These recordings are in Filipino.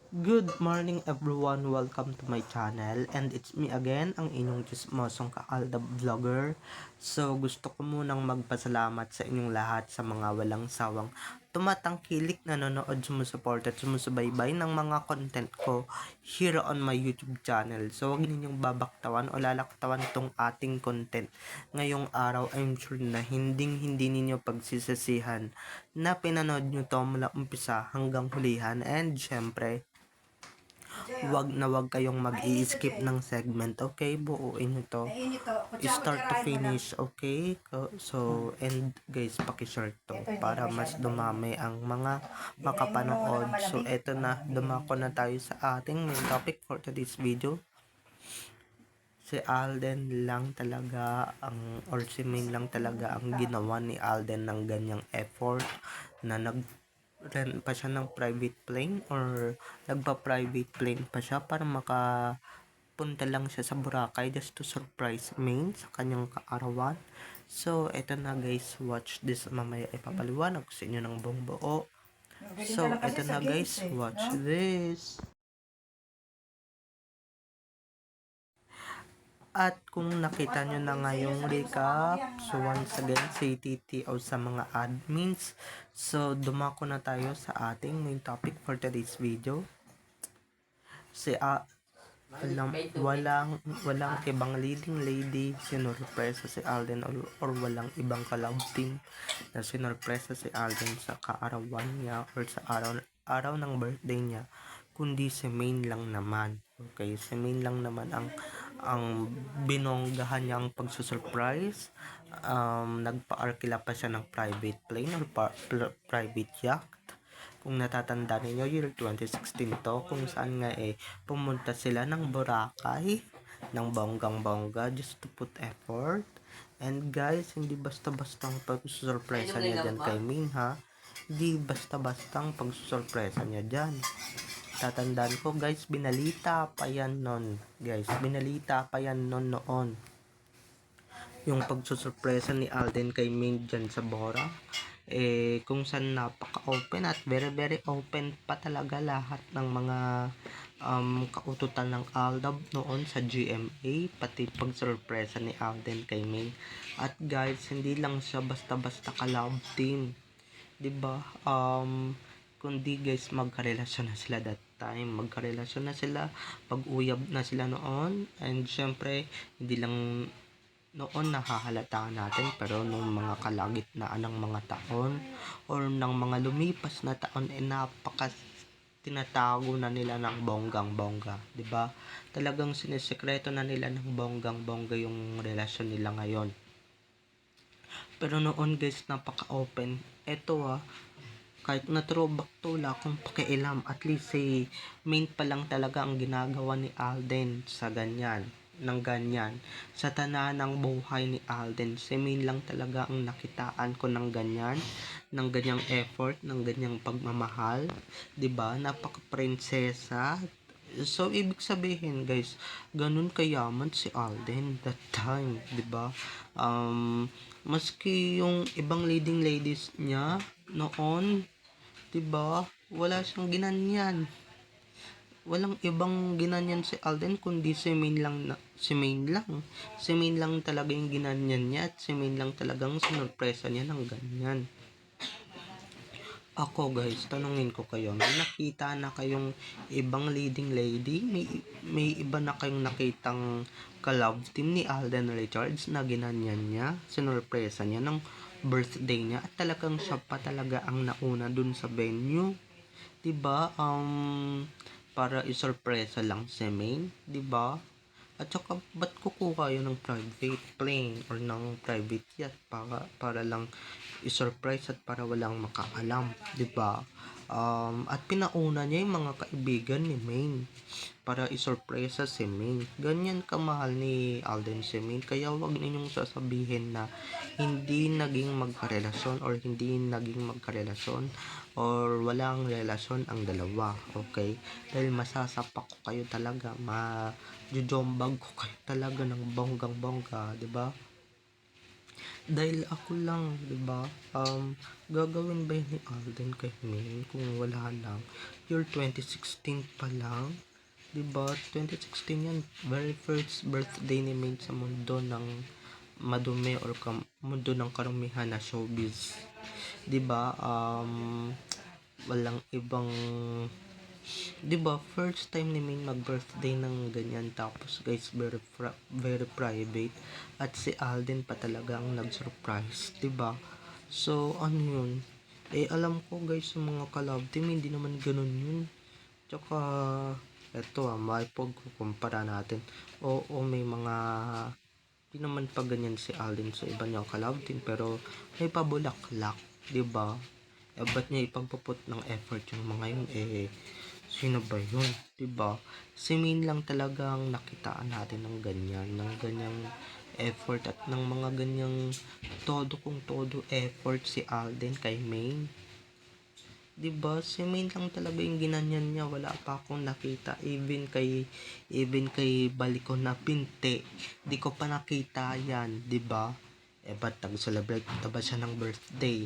Good morning everyone, welcome to my channel and it's me again, ang inyong chismosong kaalda vlogger. So gusto ko munang magpasalamat sa inyong lahat sa mga walang sawang tumatangkilik, nanonood, sumusuporta at sumusubaybay ng mga content ko here on my YouTube channel. So huwag ninyong babaktawan o lalaktawan tong ating content ngayong araw. I'm sure na hindi ninyo pagsisisihan na pinanood nyo to mula umpisa hanggang hulihan, and syempre wag kayong mag-i-skip ng segment, okay? Buuin nyo to start to finish, okay? So, and guys, paki-share to para mas dumami ang mga makapanood. So, eto na, dumako na tayo sa ating main topic for today's video. Si Alden lang talaga or si Main lang talaga ang ginawa ni Alden ng ganyang effort na rent pa siya ng private plane or nagpa-private plane pa siya para makapunta lang siya sa Boracay just to surprise Main sa kanyang kaarawan. So, eto na guys, watch this. Mamaya ipapaliwanag ko sa inyo ng buong buo. So, eto na guys, watch this. At kung nakita nyo na ngayong recap, so once again, say TTO sa mga admins. So, dumako na tayo sa ating main topic for today's video. Walang ibang leading lady sinurpresa si Alden or walang ibang kalab team na sinurpresa si Alden sa kaarawan niya or sa araw ng birthday niya, kundi si Main lang naman. Okay, si Main lang naman ang binonggahan niya ang pagsusurprise. Nagpa-arkila pa siya ng private plane or private yacht. Kung natatanda ninyo, year 2016 to, kung saan nga pumunta sila ng Boracay ng bonggang-bongga just to put effort. And guys, hindi basta-bastang pagsusurpresa niya dyan kay Min, ha? Hindi basta-bastang pagsusurpresa niya dyan. Tatandaan ko guys, binalita pa yan noon. Guys, binalita pa yan noon. Yung pagsusurpresa ni Alden kay Min dyan sa Bora, kung saan napaka-open at very very open pa talaga lahat ng mga kaututan ng Aldab noon sa GMA, pati pagsurpresa ni Alden kay Min. At guys, hindi lang siya basta-basta ka-love team, 'di ba? Kundi guys, magkarelasyon na sila that time. Magkarelasyon na sila, pag-uyab na sila noon. And syempre, hindi lang noon nahahalata natin, pero nung mga kalagitnaan ng mga taon or ng mga lumipas na taon, tinatago na nila ng bonggang-bongga, 'di ba? Talagang sinisekreto na nila ng bonggang-bongga yung relasyon nila ngayon. Pero noon guys, napaka-open. Eto kahit na throwback to, wala akong pakialam. At least Main pa lang talaga ang ginagawa ni Alden sa ganyan. Sa tanan ng buhay ni Alden, si Main lang talaga ang nakitaan ko ng ganyan. Ng ganyang effort, ng ganyang pagmamahal. 'Di ba? Napaka-prinsesa. So, ibig sabihin guys, ganun kayaman si Alden that time, 'di ba? Maski yung ibang leading ladies niya noon, 'di ba? Wala siyang ginanyan. Walang ibang ginanyan si Alden kundi si Main lang. Si Main lang talaga yung ginanyan niya, at si Main lang talagang sinurpresa niya ng ganyan. Ako guys, tanungin ko kayo, may nakita na kayong ibang leading lady? May iba na kayong nakitang ka-love team ni Alden Richards na ginanyan niya, sinurpresa niya ng birthday niya, at talagang siya pa talaga ang nauna dun sa venue, 'di ba? Para isurpresa lang si Main, 'di ba? At saka, ba't kukuha yun ng private plane or ng private yacht para lang i-surprise at para walang makaalam, 'di ba? At pinauna niya yung mga kaibigan ni Main para isurpresa si Main. Ganyan kamahal ni Alden si Main. Kaya wag ninyong sasabihin na hindi naging magkarelasyon or walang relasyon ang dalawa, okay? Dahil masasapak ko kayo talaga, majujombag ko kayo talaga ng bonggang-bongga, 'di ba? Dahil ako lang, 'di ba? Gagawin ba yun ni Alden kay Maine kung wala lang? Year 2016 pa lang, 'di ba? 2016 yan, very first birthday ni Maine sa mundo ng madumi or mundo ng karamihan na showbiz. 'Di ba? Walang ibang 'di ba first time ni Maine mag-birthday ng ganyan, tapos guys very private, at si Alden pa talaga ang nag-surprise, 'di ba? So ano yun, alam ko guys sa mga collab team hindi naman ganun yun. Tsaka eto maipagkukumpara natin, oo may mga di naman pa ganyan si Alden sa iba niyang collab team, pero may pabulaklak, 'di ba? Ba't niya ipagpuput ng effort yung mga yun, sino ba yun, 'di ba? Si Min lang talagang nakitaan natin ng ganyan, ng ganyang effort at ng mga ganyang todo kung todo effort si Alden kay Main. 'Di ba? Si Main lang talaga yung ginanyan niya, wala pa akong nakita, even kay Balikon na Pinte, di ko pa nakita yan, 'di ba? Ba't nag-celebrate pa ba siya ng birthday?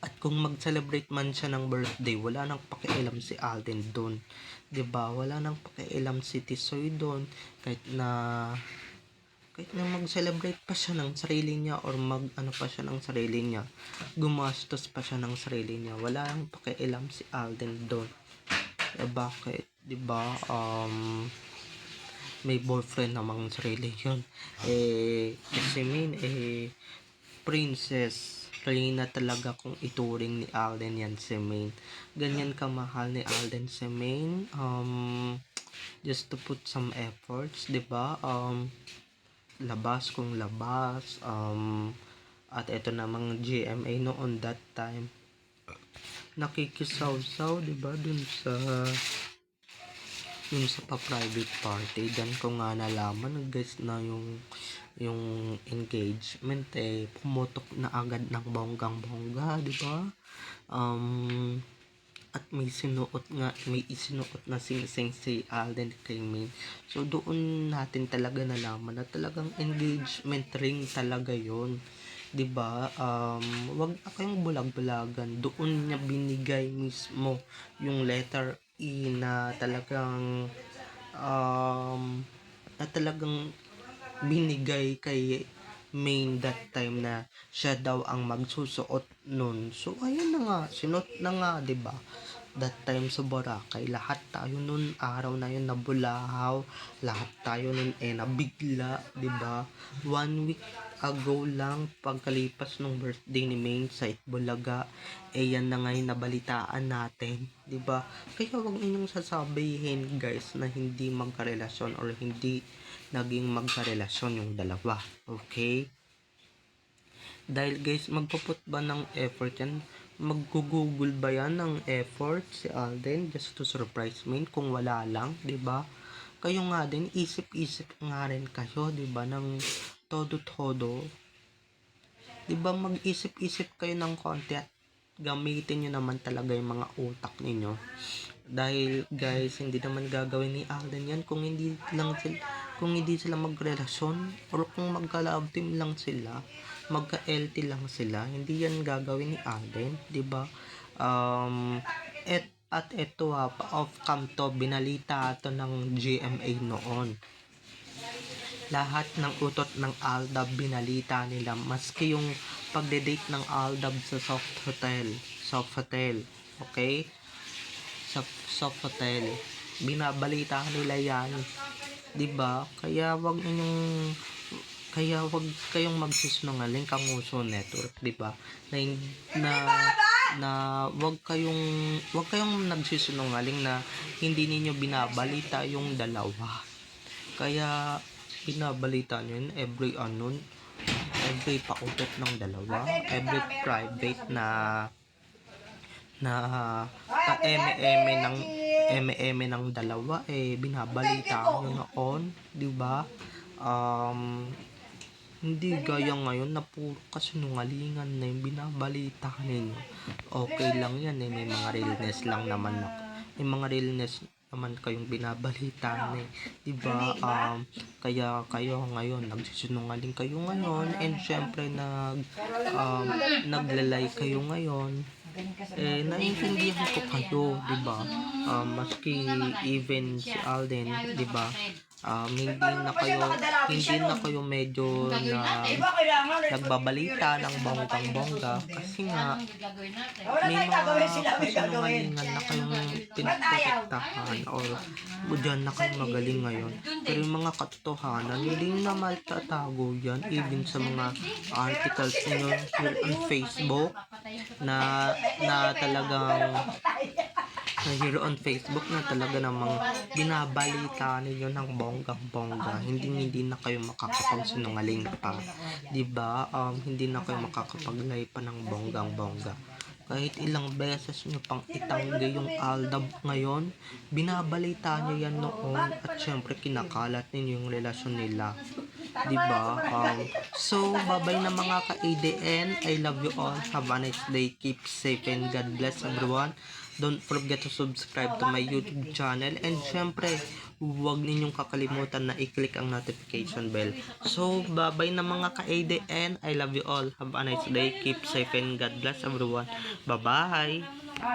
At kung mag-celebrate man siya ng birthday, wala nang pakialam si Alden doon. 'Di ba? Wala nang pakialam si Tisoy doon, kahit na mag-celebrate pa siya ng sarili niya or mag-ano pa siya ng sarili niya. Gumastos pa siya ng sarili niya. Wala nang pakialam si Alden doon. Bakit? 'Di ba? May boyfriend namang sarili 'yun. Kasi princess Reyna talaga kung ituring ni Alden yan si Main. Ganyan kamahal ni Alden si Main. Just to put some efforts, 'di ba? Labas kung labas. At ito namang GMA noon that time. Nakikisaw-saw, 'di ba? Dun sa pa-private party. Dan ko nga nalaman guys na yung engagement pumutok na agad ng bonggang-bongga, 'di ba? At may isinuot na singsing si Alden kay Main. So doon natin talaga nalaman na talagang engagement ring talaga 'yon. 'Di ba? Wag na kayong bulag-bulagan. Doon niya binigay mismo yung letter E na talagang binigay kay Main that time na siya daw ang magsusuot nun. So ayun na nga, sinuot na nga, 'di ba? That time sa Boracay, lahat tayo nun araw na yun nabulahaw, lahat tayo nun nabigla, 'di ba? 1 week ago lang pagkalipas ng birthday ni Main sa Itbulaga, yan na nga yung nabalitaan natin, 'di ba? Kaya wag ninyong sasabihin guys na hindi magkarelasyon or hindi naging magkarelasyon yung dalawa, okay? Dahil guys, magpuput ba ng effort yan? Mag-google ba yan ng effort si Alden just to surprise Main kung wala lang, 'di ba? Kayo nga din, isip-isip nga rin kayo, 'di ba, ng todo-todo. 'Di ba, mag-isip-isip kayo ng konti at gamitin niyo naman talaga yung mga utak ninyo. Dahil guys, hindi naman gagawin ni Alden yan kung hindi sila magrelasyon or kung magka-love team lang sila, magka-LT lang sila, hindi yan gagawin ni Alden, 'di ba? At eto off cam to, binalita to ng GMA noon. Lahat ng utot ng Aldab binalita nila, maski yung pagde-date ng Aldab sa soft hotel, okay? Sa soft hotel, binabalita nila yan, 'di ba? Kaya wag kayong magsisinungaling, Kanguso Network, 'di ba? Na wag kayong nagsisinungaling na hindi ninyo binabalita yung dalawa. Kaya binabalita nyo yun every pautot ng dalawa, every private na pa-eme ng dalawa binabalita nyo noon, 'di ba? Hindi gaya ngayon na puro kasinungalingan na yung binabalita ninyo. Okay lang yan, may mga realness naman kayong binabalitaan eh. Diba? Kaya kayo ngayon, nagsisinungaling kayo ngayon, and syempre naglalay kayo ngayon. Naiintindihan ko kayo, diba? Maski even si Alden, diba? Hindi na kayo medyo nagbabalita ng bonggang-bongga kasi nga may mga kasinungalingan na kayong pinoprotektahan or dyan na kayo magaling ngayon. Pero yung mga katotohanan, hindi na matatago yan even sa mga articles nyo on Facebook na talagang here on Facebook na talaga namang binabalita ninyo ng bonggang-bongga. Hindi na kayo makakapagsinungaling pa. Diba? Hindi na kayo makakapaglay pa ng bonggang-bongga. Kahit ilang beses nyo pang itanggi yung Aldab ngayon, binabalita nyo yan noon at syempre kinakalat ninyo yung relasyon nila. Diba? So, bye-bye na mga ka-ADN. I love you all. Have a nice day. Keep safe and God bless everyone. Don't forget to subscribe to my YouTube channel. And syempre, huwag ninyong kakalimutan na i-click ang notification bell. So, bye-bye na mga ka-ADN. I love you all. Have a nice day. Keep safe and God bless everyone. Bye-bye.